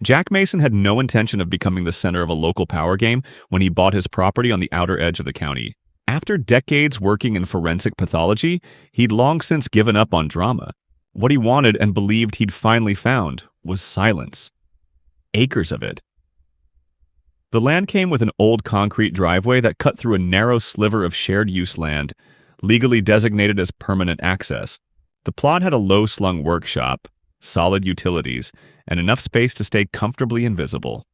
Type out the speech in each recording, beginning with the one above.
Jack Mason had no intention of becoming the center of a local power game when he bought his property on the outer edge of the county. After decades working in forensic pathology, he'd long since given up on drama. What he wanted and believed he'd finally found was silence. Acres of it. The land came with an old concrete driveway that cut through a narrow sliver of shared-use land, legally designated as permanent access. The plot had a low-slung workshop, solid utilities, and enough space to stay comfortably invisible.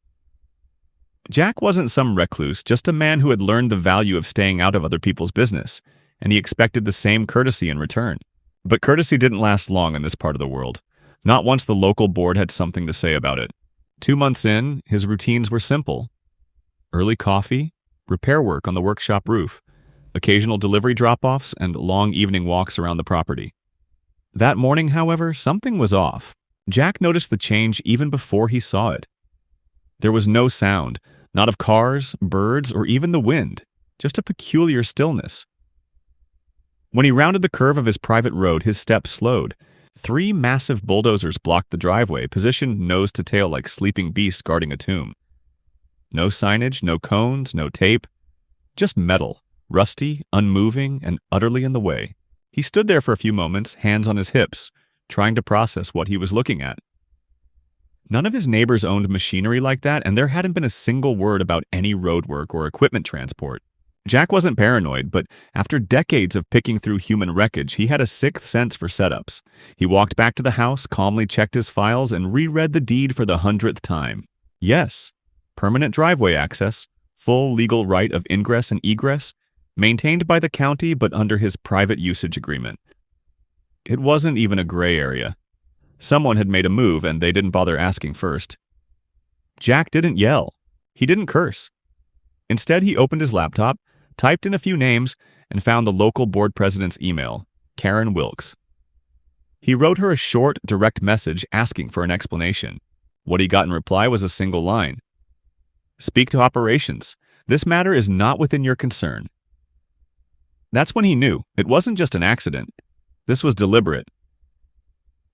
Jack wasn't some recluse, just a man who had learned the value of staying out of other people's business, and he expected the same courtesy in return. But courtesy didn't last long in this part of the world, not once the local board had something to say about it. 2 months in, his routines were simple. Early coffee, repair work on the workshop roof, occasional delivery drop-offs, and long evening walks around the property. That morning, however, something was off. Jack noticed the change even before he saw it. There was no sound, not of cars, birds, or even the wind, just a peculiar stillness. When he rounded the curve of his private road, his steps slowed. 3 massive bulldozers blocked the driveway, positioned nose to tail like sleeping beasts guarding a tomb. No signage, no cones, no tape. Just metal, rusty, unmoving, and utterly in the way. He stood there for a few moments, hands on his hips, trying to process what he was looking at. None of his neighbors owned machinery like that, and there hadn't been a single word about any roadwork or equipment transport. Jack wasn't paranoid, but after decades of picking through human wreckage, he had a sixth sense for setups. He walked back to the house, calmly checked his files, and reread the deed for the 100th time. Yes, permanent driveway access, full legal right of ingress and egress, maintained by the county but under his private usage agreement. It wasn't even a gray area. Someone had made a move, and they didn't bother asking first. Jack didn't yell. He didn't curse. Instead, he opened his laptop, typed in a few names, and found the local board president's email, Karen Wilkes. He wrote her a short, direct message asking for an explanation. What he got in reply was a single line. "Speak to operations. This matter is not within your concern." That's when he knew it wasn't just an accident. This was deliberate.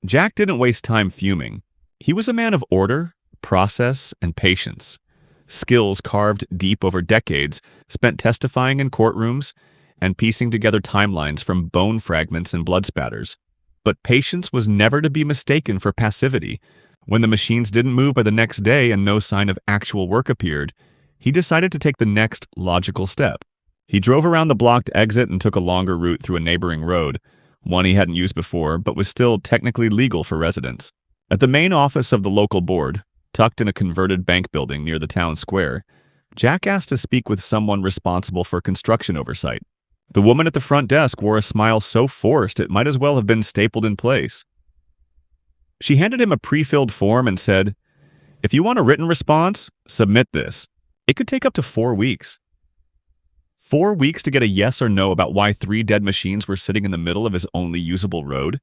Jack didn't waste time fuming. He was a man of order, process, and patience. Skills carved deep over decades, spent testifying in courtrooms and piecing together timelines from bone fragments and blood spatters. But patience was never to be mistaken for passivity. When the machines didn't move by the next day and no sign of actual work appeared, he decided to take the next logical step. He drove around the blocked exit and took a longer route through a neighboring road, one he hadn't used before but was still technically legal for residents. At the main office of the local board, tucked in a converted bank building near the town square, Jack asked to speak with someone responsible for construction oversight. The woman at the front desk wore a smile so forced it might as well have been stapled in place. She handed him a pre-filled form and said, "If you want a written response, submit this. It could take up to 4 weeks." 4 weeks to get a yes or no about why 3 dead machines were sitting in the middle of his only usable road?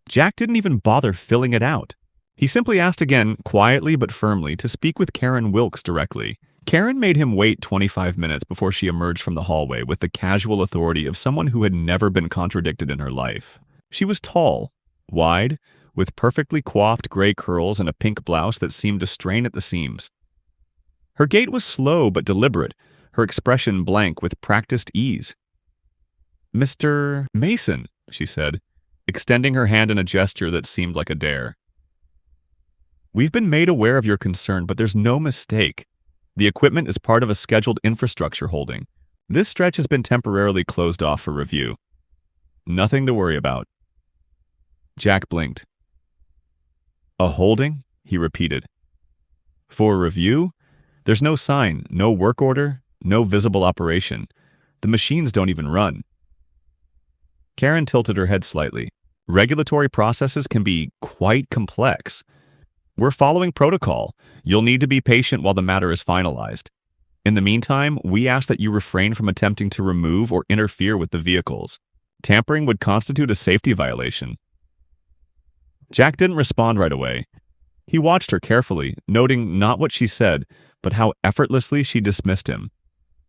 Jack didn't even bother filling it out. He simply asked again, quietly but firmly, to speak with Karen Wilkes directly. Karen made him wait 25 minutes before she emerged from the hallway with the casual authority of someone who had never been contradicted in her life. She was tall, wide, with perfectly coiffed gray curls and a pink blouse that seemed to strain at the seams. Her gait was slow but deliberate, her expression blank with practiced ease. "Mr. Mason," she said, extending her hand in a gesture that seemed like a dare. "We've been made aware of your concern, but there's no mistake. The equipment is part of a scheduled infrastructure holding. This stretch has been temporarily closed off for review. Nothing to worry about." Jack blinked. "A holding?" he repeated. "For review? There's no sign, no work order, no visible operation. The machines don't even run." Karen tilted her head slightly. "Regulatory processes can be quite complex. We're following protocol. You'll need to be patient while the matter is finalized. In the meantime, we ask that you refrain from attempting to remove or interfere with the vehicles. Tampering would constitute a safety violation." Jack didn't respond right away. He watched her carefully, noting not what she said, but how effortlessly she dismissed him,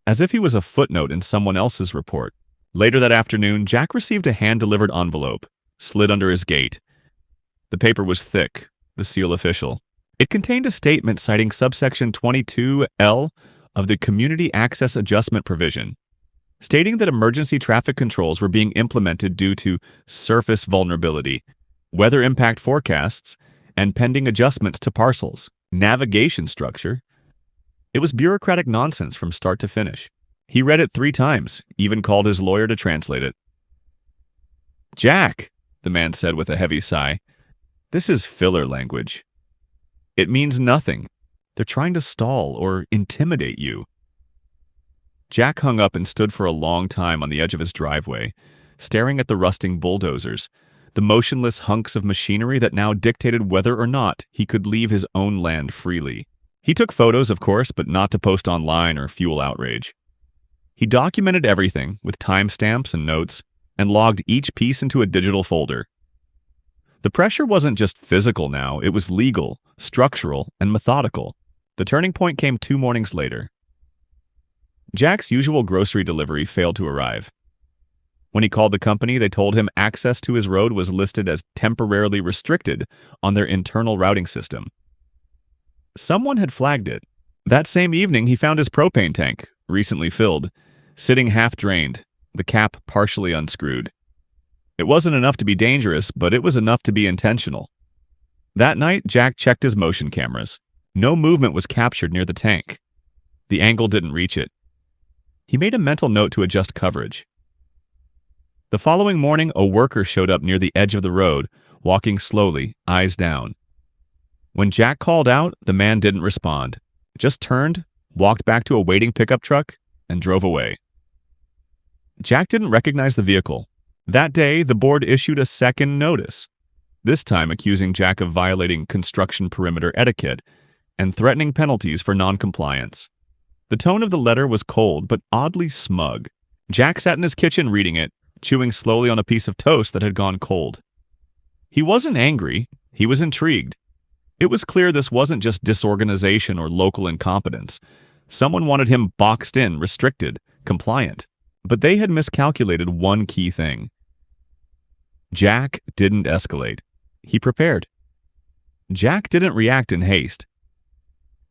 as if he was a footnote in someone else's report. Later that afternoon, Jack received a hand-delivered envelope, slid under his gate. The paper was thick, the seal official. It contained a statement citing subsection 22L of the Community Access Adjustment Provision, stating that emergency traffic controls were being implemented due to surface vulnerability, weather impact forecasts, and pending adjustments to parcels, navigation structure. It was bureaucratic nonsense from start to finish. He read it 3 times, even called his lawyer to translate it. "Jack," the man said with a heavy sigh, "this is filler language. It means nothing. They're trying to stall or intimidate you." Jack hung up and stood for a long time on the edge of his driveway, staring at the rusting bulldozers, the motionless hunks of machinery that now dictated whether or not he could leave his own land freely. He took photos, of course, but not to post online or fuel outrage. He documented everything with timestamps and notes, and logged each piece into a digital folder. The pressure wasn't just physical now, it was legal, structural, and methodical. The turning point came 2 mornings later. Jack's usual grocery delivery failed to arrive. When he called the company, they told him access to his road was listed as temporarily restricted on their internal routing system. Someone had flagged it. That same evening, he found his propane tank, recently filled, sitting half-drained, the cap partially unscrewed. It wasn't enough to be dangerous, but it was enough to be intentional. That night, Jack checked his motion cameras. No movement was captured near the tank. The angle didn't reach it. He made a mental note to adjust coverage. The following morning, a worker showed up near the edge of the road, walking slowly, eyes down. When Jack called out, the man didn't respond, just turned, walked back to a waiting pickup truck, and drove away. Jack didn't recognize the vehicle. That day, the board issued a second notice, this time accusing Jack of violating construction perimeter etiquette and threatening penalties for noncompliance. The tone of the letter was cold but oddly smug. Jack sat in his kitchen reading it, chewing slowly on a piece of toast that had gone cold. He wasn't angry, he was intrigued. It was clear this wasn't just disorganization or local incompetence. Someone wanted him boxed in, restricted, compliant. But they had miscalculated one key thing. Jack didn't escalate. He prepared. Jack didn't react in haste.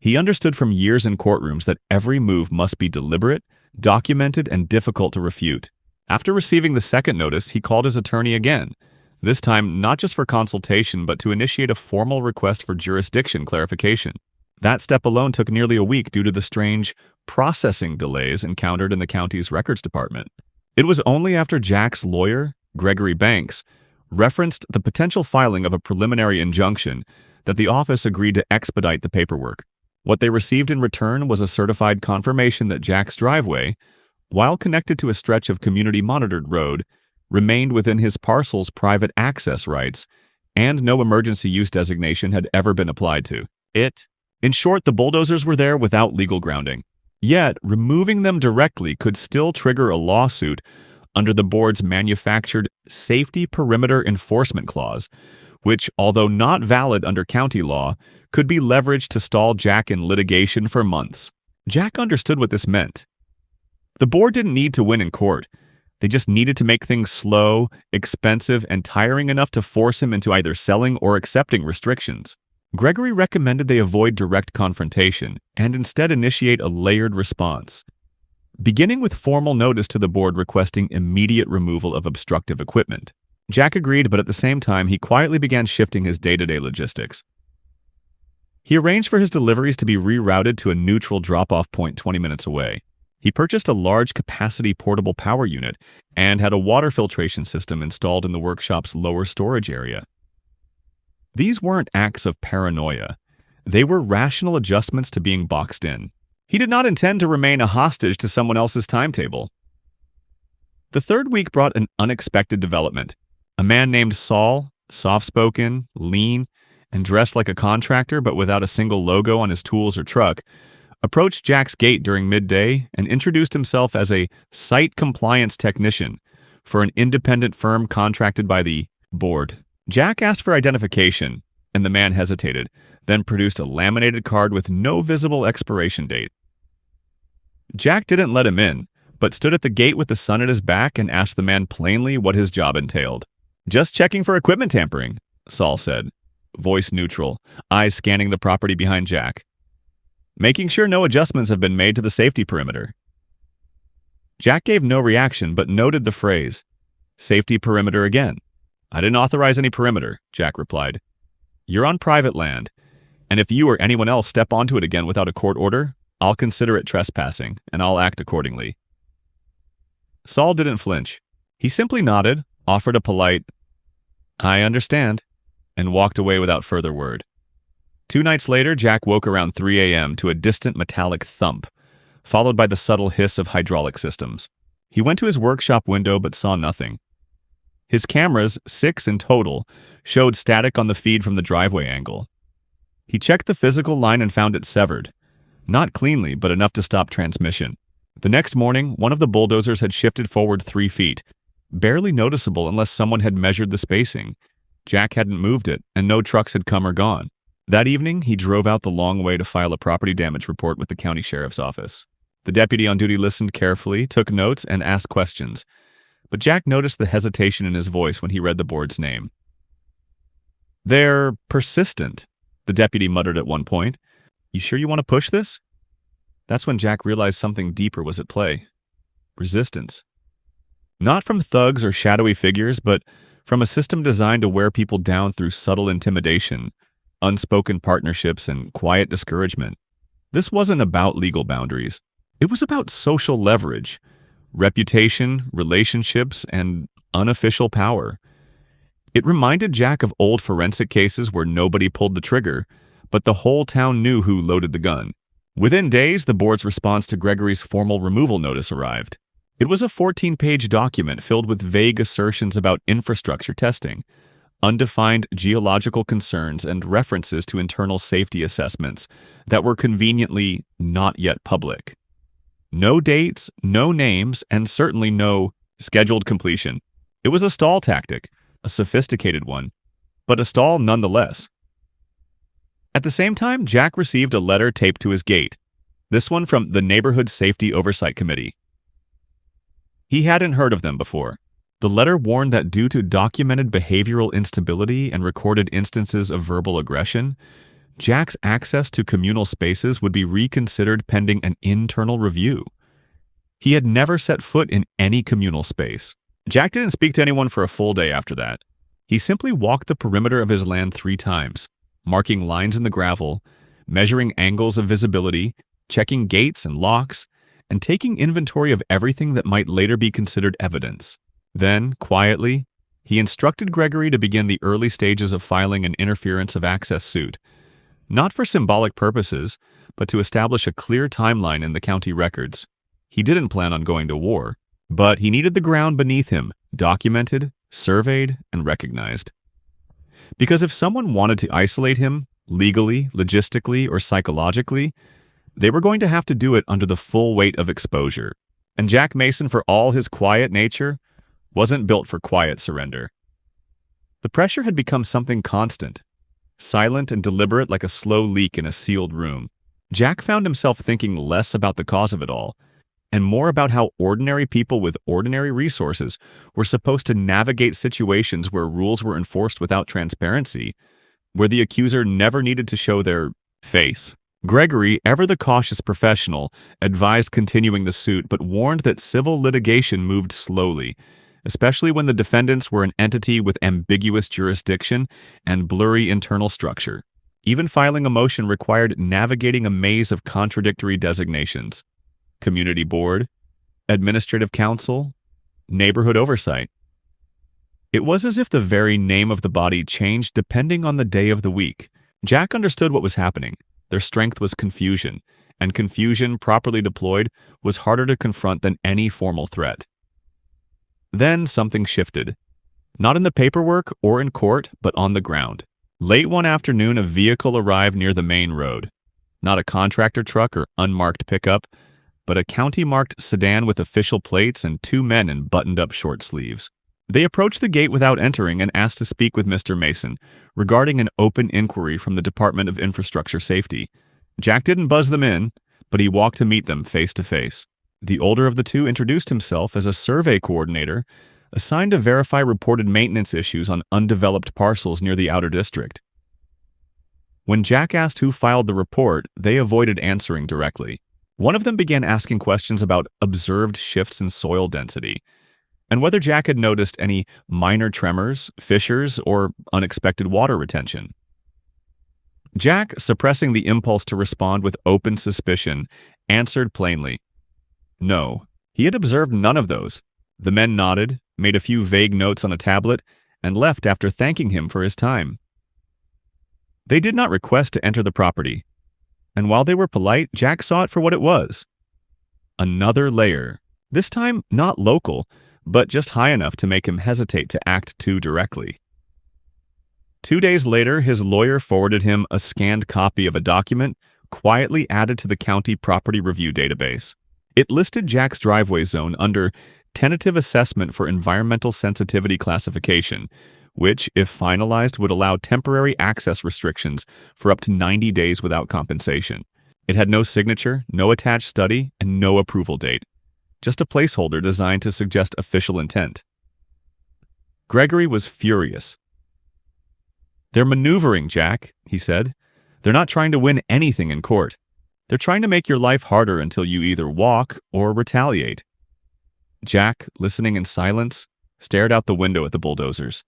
He understood from years in courtrooms that every move must be deliberate, documented, and difficult to refute. After receiving the second notice, he called his attorney again, this time not just for consultation, but to initiate a formal request for jurisdiction clarification. That step alone took nearly a week due to the strange processing delays encountered in the county's records department. It was only after Jack's lawyer, Gregory Banks, referenced the potential filing of a preliminary injunction that the office agreed to expedite the paperwork. What they received in return was a certified confirmation that Jack's driveway, while connected to a stretch of community-monitored road, remained within his parcel's private access rights, and no emergency use designation had ever been applied to it. In short, the bulldozers were there without legal grounding. Yet, removing them directly could still trigger a lawsuit under the board's manufactured Safety Perimeter Enforcement Clause, which, although not valid under county law, could be leveraged to stall Jack in litigation for months. Jack understood what this meant. The board didn't need to win in court. They just needed to make things slow, expensive, and tiring enough to force him into either selling or accepting restrictions. Gregory recommended they avoid direct confrontation and instead initiate a layered response, beginning with formal notice to the board requesting immediate removal of obstructive equipment. Jack agreed, but at the same time, he quietly began shifting his day-to-day logistics. He arranged for his deliveries to be rerouted to a neutral drop-off point 20 minutes away. He purchased a large-capacity portable power unit and had a water filtration system installed in the workshop's lower storage area. These weren't acts of paranoia. They were rational adjustments to being boxed in. He did not intend to remain a hostage to someone else's timetable. The third week brought an unexpected development. A man named Saul, soft-spoken, lean, and dressed like a contractor but without a single logo on his tools or truck, approached Jack's gate during midday and introduced himself as a site compliance technician for an independent firm contracted by the board. Jack asked for identification, and the man hesitated, then produced a laminated card with no visible expiration date. Jack didn't let him in, but stood at the gate with the sun at his back and asked the man plainly what his job entailed. "Just checking for equipment tampering," Saul said. voice neutral, eyes scanning the property behind Jack. Making sure no adjustments have been made to the safety perimeter. Jack gave no reaction but noted the phrase, safety perimeter again. I didn't authorize any perimeter, Jack replied. You're on private land, and if you or anyone else step onto it again without a court order, I'll consider it trespassing, and I'll act accordingly. Saul didn't flinch. He simply nodded, offered a polite, I understand, and walked away without further word. 2 nights later, Jack woke around 3 a.m. to a distant metallic thump, followed by the subtle hiss of hydraulic systems. He went to his workshop window but saw nothing. His cameras, 6 in total, showed static on the feed from the driveway angle. He checked the physical line and found it severed. Not cleanly, but enough to stop transmission. The next morning, one of the bulldozers had shifted forward 3 feet, barely noticeable unless someone had measured the spacing. Jack hadn't moved it, and no trucks had come or gone. That evening, he drove out the long way to file a property damage report with the county sheriff's office. The deputy on duty listened carefully, took notes, and asked questions. But Jack noticed the hesitation in his voice when he read the board's name. They're persistent, the deputy muttered at one point. You sure you want to push this? That's when Jack realized something deeper was at play. Resistance. Not from thugs or shadowy figures, but from a system designed to wear people down through subtle intimidation, unspoken partnerships, and quiet discouragement. This wasn't about legal boundaries. It was about social leverage, reputation, relationships, and unofficial power. It reminded Jack of old forensic cases where nobody pulled the trigger, but the whole town knew who loaded the gun. Within days, the board's response to Gregory's formal removal notice arrived. It was a 14-page document filled with vague assertions about infrastructure testing, undefined geological concerns, and references to internal safety assessments that were conveniently not yet public. No dates, no names, and certainly no scheduled completion. It was a stall tactic, a sophisticated one, but a stall nonetheless. At the same time, Jack received a letter taped to his gate, this one from the Neighborhood Safety Oversight Committee. He hadn't heard of them before. The letter warned that due to documented behavioral instability and recorded instances of verbal aggression, Jack's access to communal spaces would be reconsidered pending an internal review. He had never set foot in any communal space. Jack didn't speak to anyone for a full day after that. He simply walked the perimeter of his land 3 times, marking lines in the gravel, measuring angles of visibility, checking gates and locks, and taking inventory of everything that might later be considered evidence. Then, quietly, he instructed Gregory to begin the early stages of filing an interference of access suit, not for symbolic purposes, but to establish a clear timeline in the county records. He didn't plan on going to war, but he needed the ground beneath him documented, surveyed, and recognized. Because if someone wanted to isolate him, legally, logistically, or psychologically, they were going to have to do it under the full weight of exposure. And Jack Mason, for all his quiet nature, wasn't built for quiet surrender. The pressure had become something constant, silent and deliberate like a slow leak in a sealed room. Jack found himself thinking less about the cause of it all, and more about how ordinary people with ordinary resources were supposed to navigate situations where rules were enforced without transparency, where the accuser never needed to show their face. Gregory, ever the cautious professional, advised continuing the suit but warned that civil litigation moved slowly, especially when the defendants were an entity with ambiguous jurisdiction and blurry internal structure. Even filing a motion required navigating a maze of contradictory designations: community board, administrative council, neighborhood oversight. It was as if the very name of the body changed depending on the day of the week. Jack understood what was happening. Their strength was confusion, and confusion, properly deployed, was harder to confront than any formal threat. Then something shifted. Not in the paperwork or in court, but on the ground. Late one afternoon, a vehicle arrived near the main road. Not a contractor truck or unmarked pickup, but a county-marked sedan with official plates and 2 men in buttoned-up short sleeves. They approached the gate without entering and asked to speak with Mr. Mason regarding an open inquiry from the Department of Infrastructure Safety. Jack didn't buzz them in, but he walked to meet them face to face. The older of the two introduced himself as a survey coordinator assigned to verify reported maintenance issues on undeveloped parcels near the outer district. When Jack asked who filed the report, they avoided answering directly. One of them began asking questions about observed shifts in soil density, and whether Jack had noticed any minor tremors, fissures, or unexpected water retention. Jack, suppressing the impulse to respond with open suspicion, answered plainly, no. He had observed none of those. The men nodded, made a few vague notes on a tablet, and left after thanking him for his time. They did not request to enter the property, and while they were polite, Jack saw it for what it was. Another layer, this time not local, but just high enough to make him hesitate to act too directly. 2 days later, his lawyer forwarded him a scanned copy of a document quietly added to the county property review database. It listed Jack's driveway zone under Tentative Assessment for Environmental Sensitivity Classification, which, if finalized, would allow temporary access restrictions for up to 90 days without compensation. It had no signature, no attached study, and no approval date. Just a placeholder designed to suggest official intent. Gregory was furious. "They're maneuvering, Jack," he said. "They're not trying to win anything in court. They're trying to make your life harder until you either walk or retaliate." Jack, listening in silence, stared out the window at the bulldozers.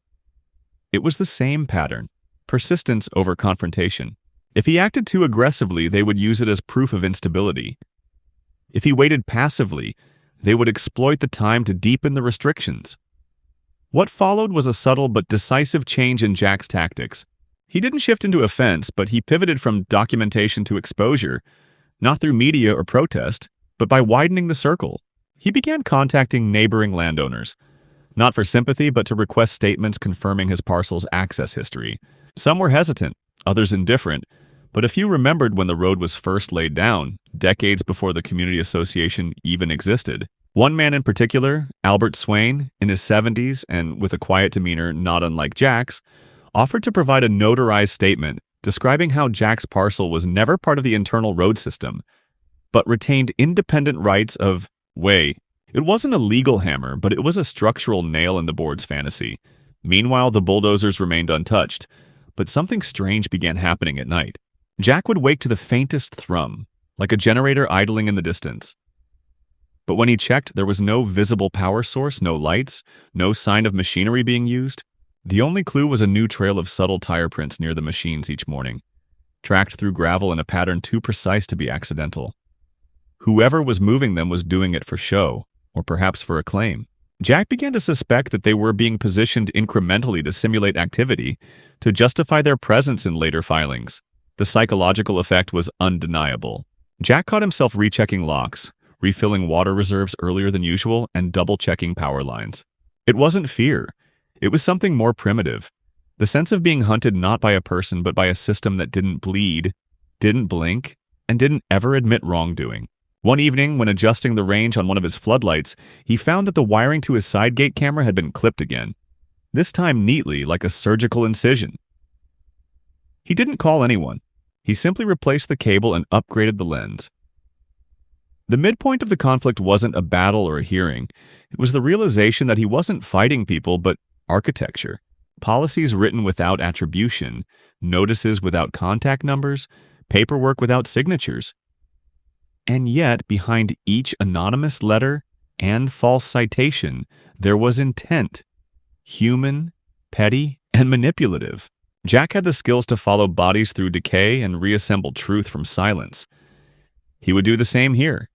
It was the same pattern, persistence over confrontation. If he acted too aggressively, they would use it as proof of instability. If he waited passively, they would exploit the time to deepen the restrictions. What followed was a subtle but decisive change in Jack's tactics. He didn't shift into offense, but he pivoted from documentation to exposure, not through media or protest, but by widening the circle. He began contacting neighboring landowners, not for sympathy, but to request statements confirming his parcel's access history. Some were hesitant, others indifferent, but a few remembered when the road was first laid down, decades before the community association even existed. One man in particular, Albert Swain, in his 70s and with a quiet demeanor not unlike Jack's, offered to provide a notarized statement describing how Jack's parcel was never part of the internal road system, but retained independent rights of way. It wasn't a legal hammer, but it was a structural nail in the board's fantasy. Meanwhile, the bulldozers remained untouched, but something strange began happening at night. Jack would wake to the faintest thrum, like a generator idling in the distance. But when he checked, there was no visible power source, no lights, no sign of machinery being used. The only clue was a new trail of subtle tire prints near the machines each morning, tracked through gravel in a pattern too precise to be accidental. Whoever was moving them was doing it for show, or perhaps for acclaim. Jack began to suspect that they were being positioned incrementally to simulate activity, to justify their presence in later filings. The psychological effect was undeniable. Jack caught himself rechecking locks, refilling water reserves earlier than usual, and double-checking power lines. It wasn't fear. It was something more primitive. The sense of being hunted not by a person but by a system that didn't bleed, didn't blink, and didn't ever admit wrongdoing. One evening, when adjusting the range on one of his floodlights, he found that the wiring to his side gate camera had been clipped again, this time neatly like a surgical incision. He didn't call anyone. He simply replaced the cable and upgraded the lens. The midpoint of the conflict wasn't a battle or a hearing. It was the realization that he wasn't fighting people, but architecture. Policies written without attribution, notices without contact numbers, paperwork without signatures. And yet, behind each anonymous letter and false citation, there was intent. Human, petty, and manipulative. Jack had the skills to follow bodies through decay and reassemble truth from silence. He would do the same here.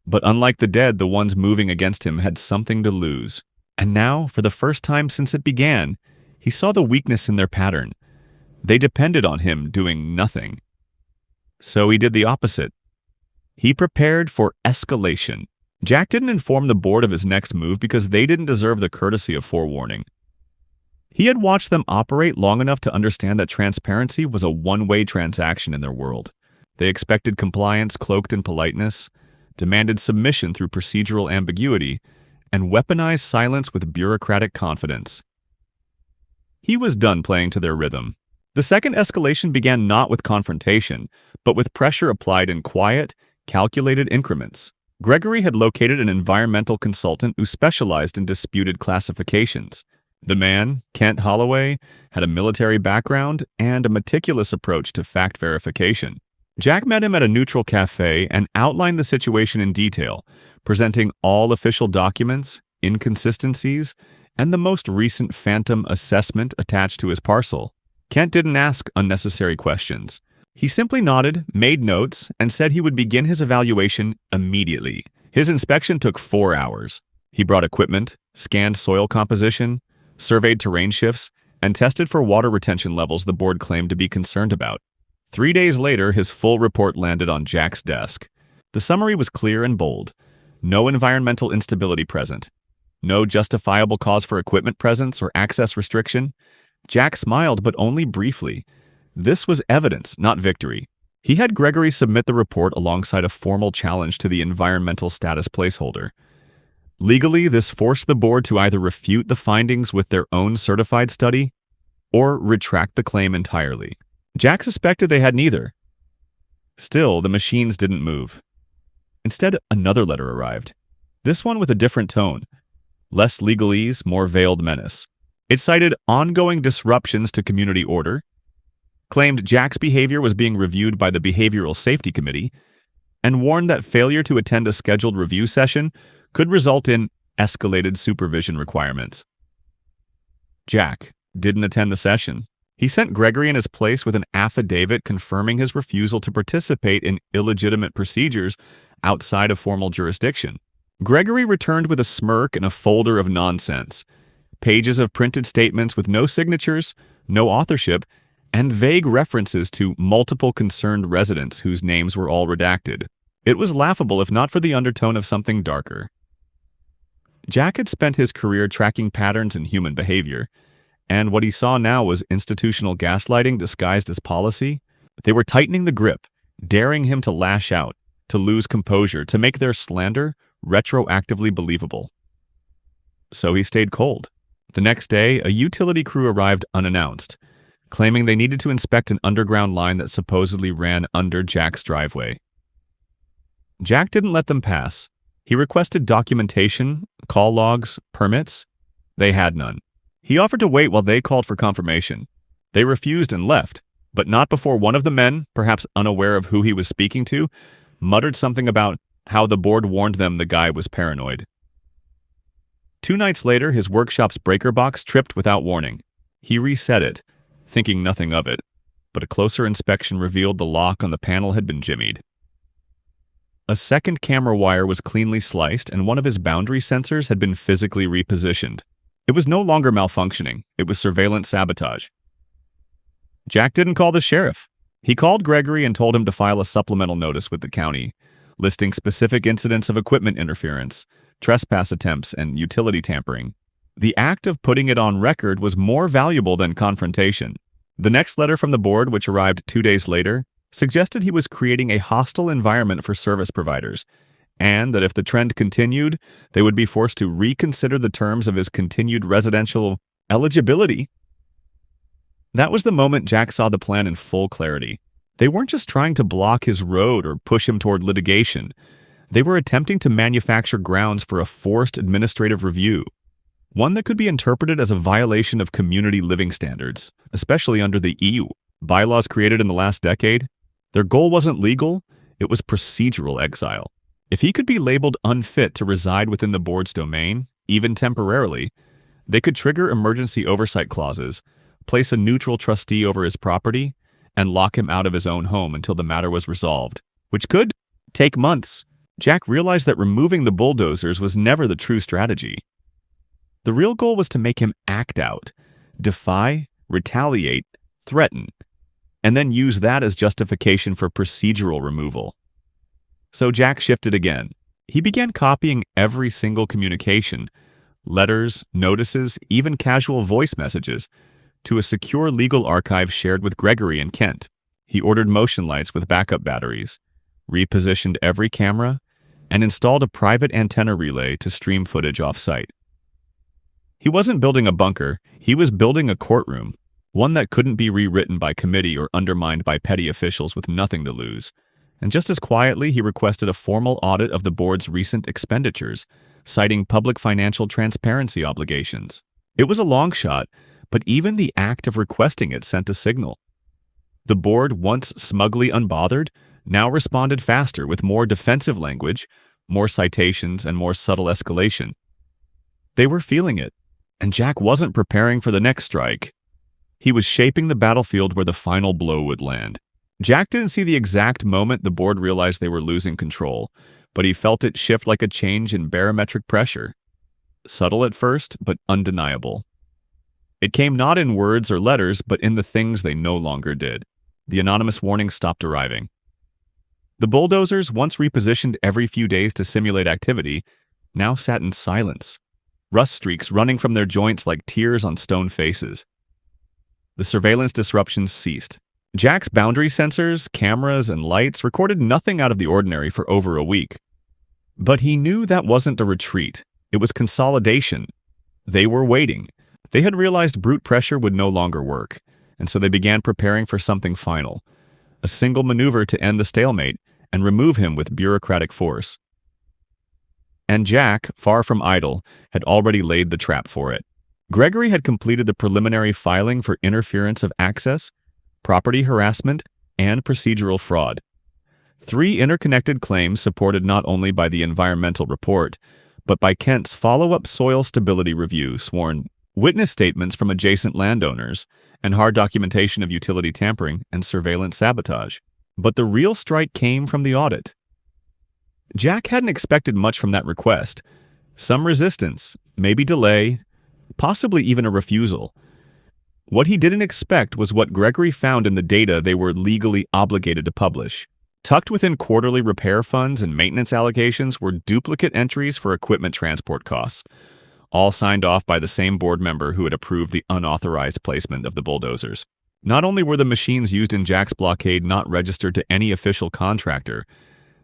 But unlike the dead, the ones moving against him had something to lose. And now, for the first time since it began, he saw the weakness in their pattern. They depended on him doing nothing. So he did the opposite. He prepared for escalation. Jack didn't inform the board of his next move because they didn't deserve the courtesy of forewarning. He had watched them operate long enough to understand that transparency was a one-way transaction in their world. They expected compliance cloaked in politeness, demanded submission through procedural ambiguity, and weaponized silence with bureaucratic confidence. He was done playing to their rhythm. The second escalation began not with confrontation, but with pressure applied in quiet, calculated increments. Gregory had located an environmental consultant who specialized in disputed classifications. The man, Kent Holloway, had a military background and a meticulous approach to fact verification. Jack met him at a neutral cafe and outlined the situation in detail, presenting all official documents, inconsistencies, and the most recent phantom assessment attached to his parcel. Kent didn't ask unnecessary questions. He simply nodded, made notes, and said he would begin his evaluation immediately. His inspection took 4 hours. He brought equipment, scanned soil composition, surveyed terrain shifts, and tested for water retention levels the board claimed to be concerned about. 3 days later, his full report landed on Jack's desk. The summary was clear and bold. No environmental instability present. No justifiable cause for equipment presence or access restriction. Jack smiled, but only briefly. This was evidence, not victory. He had Gregory submit the report alongside a formal challenge to the environmental status placeholder. Legally, this forced the board to either refute the findings with their own certified study or retract the claim entirely. Jack suspected they had neither. Still, the machines didn't move. Instead, another letter arrived. This one with a different tone. Less legalese, more veiled menace. It cited ongoing disruptions to community order, claimed Jack's behavior was being reviewed by the Behavioral Safety Committee, and warned that failure to attend a scheduled review session could result in escalated supervision requirements. Jack didn't attend the session. He sent Gregory in his place with an affidavit confirming his refusal to participate in illegitimate procedures outside of formal jurisdiction. Gregory returned with a smirk and a folder of nonsense. Pages of printed statements with no signatures, no authorship, and vague references to multiple concerned residents whose names were all redacted. It was laughable if not for the undertone of something darker. Jack had spent his career tracking patterns in human behavior, and what he saw now was institutional gaslighting disguised as policy. They were tightening the grip, daring him to lash out, to lose composure, to make their slander retroactively believable. So he stayed cold. The next day, a utility crew arrived unannounced, claiming they needed to inspect an underground line that supposedly ran under Jack's driveway. Jack didn't let them pass. He requested documentation, call logs, permits. They had none. He offered to wait while they called for confirmation. They refused and left, but not before one of the men, perhaps unaware of who he was speaking to, muttered something about how the board warned them the guy was paranoid. 2 nights later, his workshop's breaker box tripped without warning. He reset it, thinking nothing of it, but a closer inspection revealed the lock on the panel had been jimmied. A second camera wire was cleanly sliced, and one of his boundary sensors had been physically repositioned. It was no longer malfunctioning. It was surveillance sabotage. Jack didn't call the sheriff. He called Gregory and told him to file a supplemental notice with the county, listing specific incidents of equipment interference, trespass attempts, and utility tampering. The act of putting it on record was more valuable than confrontation. The next letter from the board, which arrived 2 days later, suggested he was creating a hostile environment for service providers, and that if the trend continued, they would be forced to reconsider the terms of his continued residential eligibility. That was the moment Jack saw the plan in full clarity. They weren't just trying to block his road or push him toward litigation. They were attempting to manufacture grounds for a forced administrative review, one that could be interpreted as a violation of community living standards, especially under the EU bylaws created in the last decade. Their goal wasn't legal, it was procedural exile. If he could be labeled unfit to reside within the board's domain, even temporarily, they could trigger emergency oversight clauses, place a neutral trustee over his property, and lock him out of his own home until the matter was resolved, which could take months. Jack realized that removing the bulldozers was never the true strategy. The real goal was to make him act out, defy, retaliate, threaten, and then use that as justification for procedural removal. So Jack shifted again. He began copying every single communication, letters, notices, even casual voice messages, to a secure legal archive shared with Gregory and Kent. He ordered motion lights with backup batteries, repositioned every camera, and installed a private antenna relay to stream footage off-site. He wasn't building a bunker, he was building a courtroom, one that couldn't be rewritten by committee or undermined by petty officials with nothing to lose. And just as quietly, he requested a formal audit of the board's recent expenditures, citing public financial transparency obligations. It was a long shot, but even the act of requesting it sent a signal. The board, once smugly unbothered, now responded faster with more defensive language, more citations, and more subtle escalation. They were feeling it, and Jack wasn't preparing for the next strike. He was shaping the battlefield where the final blow would land. Jack didn't see the exact moment the board realized they were losing control, but he felt it shift like a change in barometric pressure. Subtle at first, but undeniable. It came not in words or letters, but in the things they no longer did. The anonymous warning stopped arriving. The bulldozers, once repositioned every few days to simulate activity, now sat in silence, rust streaks running from their joints like tears on stone faces. The surveillance disruptions ceased. Jack's boundary sensors, cameras, and lights recorded nothing out of the ordinary for over a week. But he knew that wasn't a retreat. It was consolidation. They were waiting. They had realized brute pressure would no longer work, and so they began preparing for something final, a single maneuver to end the stalemate and remove him with bureaucratic force. And Jack, far from idle, had already laid the trap for it. Gregory had completed the preliminary filing for interference of access, property harassment, and procedural fraud. 3 interconnected claims supported not only by the environmental report, but by Kent's follow-up soil stability review sworn witness statements from adjacent landowners, and hard documentation of utility tampering and surveillance sabotage. But the real strike came from the audit. Jack hadn't expected much from that request. Some resistance, maybe delay, possibly even a refusal. What he didn't expect was what Gregory found in the data they were legally obligated to publish. Tucked within quarterly repair funds and maintenance allocations were duplicate entries for equipment transport costs, all signed off by the same board member who had approved the unauthorized placement of the bulldozers. Not only were the machines used in Jack's blockade not registered to any official contractor,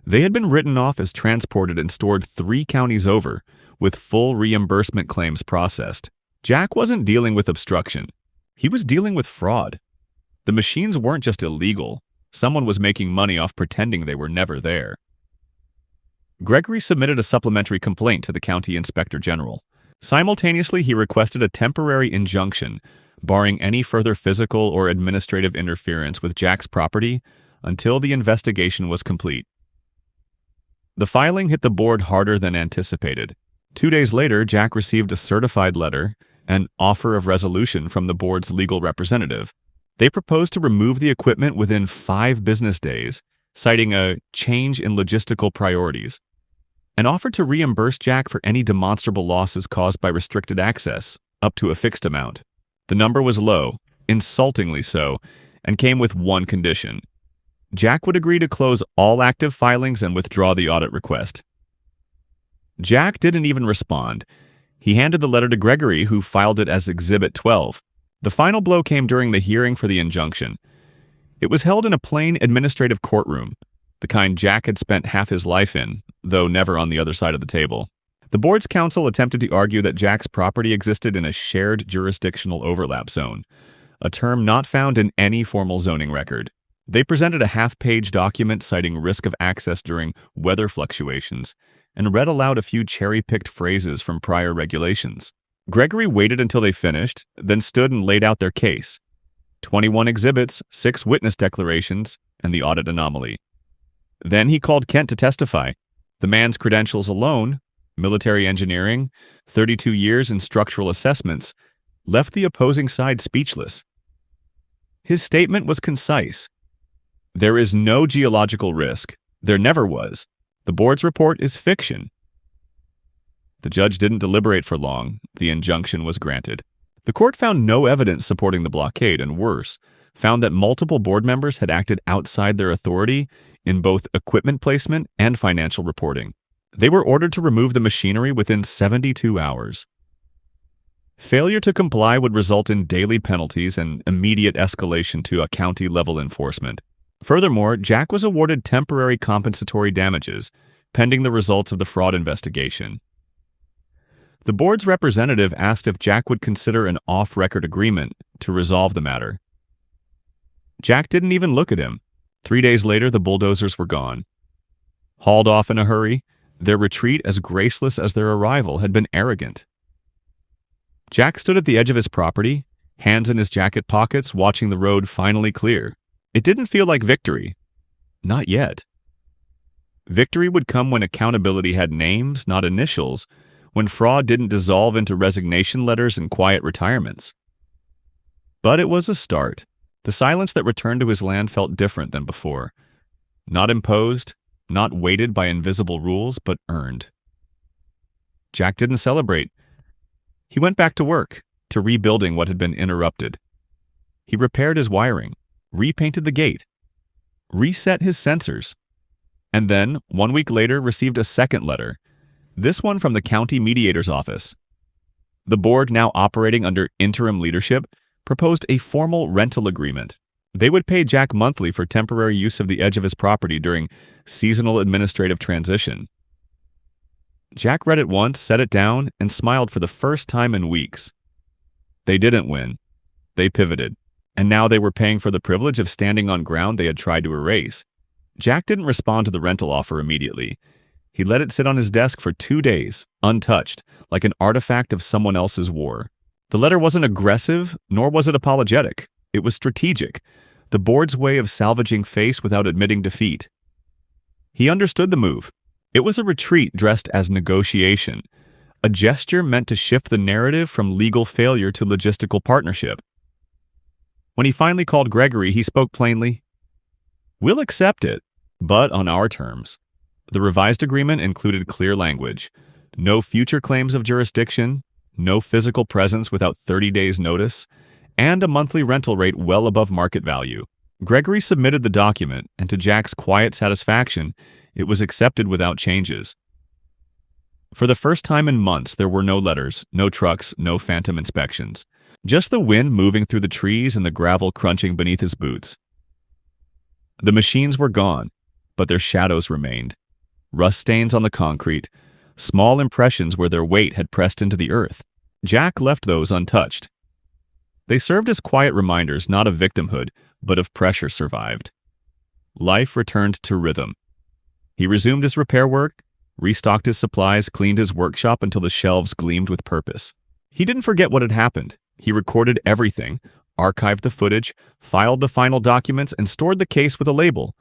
they had been written off as transported and stored 3 counties over, with full reimbursement claims processed. Jack wasn't dealing with obstruction. He was dealing with fraud. The machines weren't just illegal. Someone was making money off pretending they were never there. Gregory submitted a supplementary complaint to the county inspector general. Simultaneously, he requested a temporary injunction, barring any further physical or administrative interference with Jack's property until the investigation was complete. The filing hit the board harder than anticipated. 2 days later, Jack received a certified letter, an offer of resolution from the board's legal representative. They proposed to remove the equipment within 5 business days, citing a change in logistical priorities, and offered to reimburse Jack for any demonstrable losses caused by restricted access, up to a fixed amount. The number was low, insultingly so, and came with one condition. Jack would agree to close all active filings and withdraw the audit request. Jack didn't even respond. He handed the letter to Gregory, who filed it as Exhibit 12. The final blow came during the hearing for the injunction. It was held in a plain administrative courtroom, the kind Jack had spent half his life in, though never on the other side of the table. The board's counsel attempted to argue that Jack's property existed in a shared jurisdictional overlap zone, a term not found in any formal zoning record. They presented a half-page document citing risk of access during weather fluctuations, and read aloud a few cherry-picked phrases from prior regulations. Gregory waited until they finished, then stood and laid out their case. 21 exhibits, 6 witness declarations, and the audit anomaly. Then he called Kent to testify. The man's credentials alone, military engineering, 32 years in structural assessments, left the opposing side speechless. His statement was concise. There is no geological risk. There never was. The board's report is fiction. The judge didn't deliberate for long. The injunction was granted. The court found no evidence supporting the blockade, and worse, found that multiple board members had acted outside their authority in both equipment placement and financial reporting. They were ordered to remove the machinery within 72 hours. Failure to comply would result in daily penalties and immediate escalation to a county-level enforcement. Furthermore, Jack was awarded temporary compensatory damages, pending the results of the fraud investigation. The board's representative asked if Jack would consider an off-record agreement to resolve the matter. Jack didn't even look at him. 3 days later, the bulldozers were gone. Hauled off in a hurry, their retreat as graceless as their arrival had been arrogant. Jack stood at the edge of his property, hands in his jacket pockets, watching the road finally clear. It didn't feel like victory. Not yet. Victory would come when accountability had names, not initials, when fraud didn't dissolve into resignation letters and quiet retirements. But it was a start. The silence that returned to his land felt different than before. Not imposed, not weighted by invisible rules, but earned. Jack didn't celebrate. He went back to work, to rebuilding what had been interrupted. He repaired his wiring, repainted the gate, reset his sensors, and then, 1 week later, received a second letter, this one from the county mediator's office. The board, now operating under interim leadership, proposed a formal rental agreement. They would pay Jack monthly for temporary use of the edge of his property during seasonal administrative transition. Jack read it once, set it down, and smiled for the first time in weeks. They didn't win. They pivoted, and now they were paying for the privilege of standing on ground they had tried to erase. Jack didn't respond to the rental offer immediately. He let it sit on his desk for 2 days, untouched, like an artifact of someone else's war. The letter wasn't aggressive, nor was it apologetic. It was strategic, the board's way of salvaging face without admitting defeat. He understood the move. It was a retreat dressed as negotiation, a gesture meant to shift the narrative from legal failure to logistical partnership. When he finally called Gregory, he spoke plainly. "We'll accept it, but on our terms." The revised agreement included clear language: no future claims of jurisdiction, no physical presence without 30 days' notice, and a monthly rental rate well above market value. Gregory submitted the document, and to Jack's quiet satisfaction, it was accepted without changes. For the first time in months, there were no letters, no trucks, no phantom inspections. Just the wind moving through the trees and the gravel crunching beneath his boots. The machines were gone, but their shadows remained. Rust stains on the concrete, small impressions where their weight had pressed into the earth. Jack left those untouched. They served as quiet reminders not of victimhood, but of pressure survived. Life returned to rhythm. He resumed his repair work, restocked his supplies, cleaned his workshop until the shelves gleamed with purpose. He didn't forget what had happened. He recorded everything, archived the footage, filed the final documents, and stored the case with a label.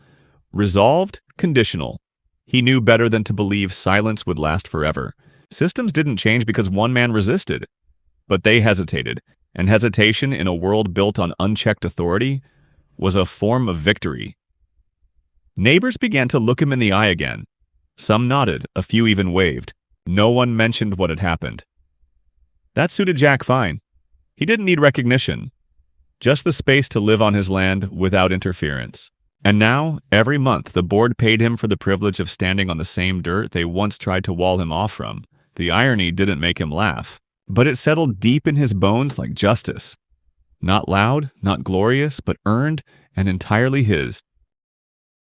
Resolved, conditional. He knew better than to believe silence would last forever. Systems didn't change because one man resisted, but they hesitated, and hesitation in a world built on unchecked authority was a form of victory. Neighbors began to look him in the eye again. Some nodded, a few even waved. No one mentioned what had happened. That suited Jack fine. He didn't need recognition, just the space to live on his land without interference. And now, every month, the board paid him for the privilege of standing on the same dirt they once tried to wall him off from. The irony didn't make him laugh, but it settled deep in his bones like justice. Not loud, not glorious, but earned and entirely his.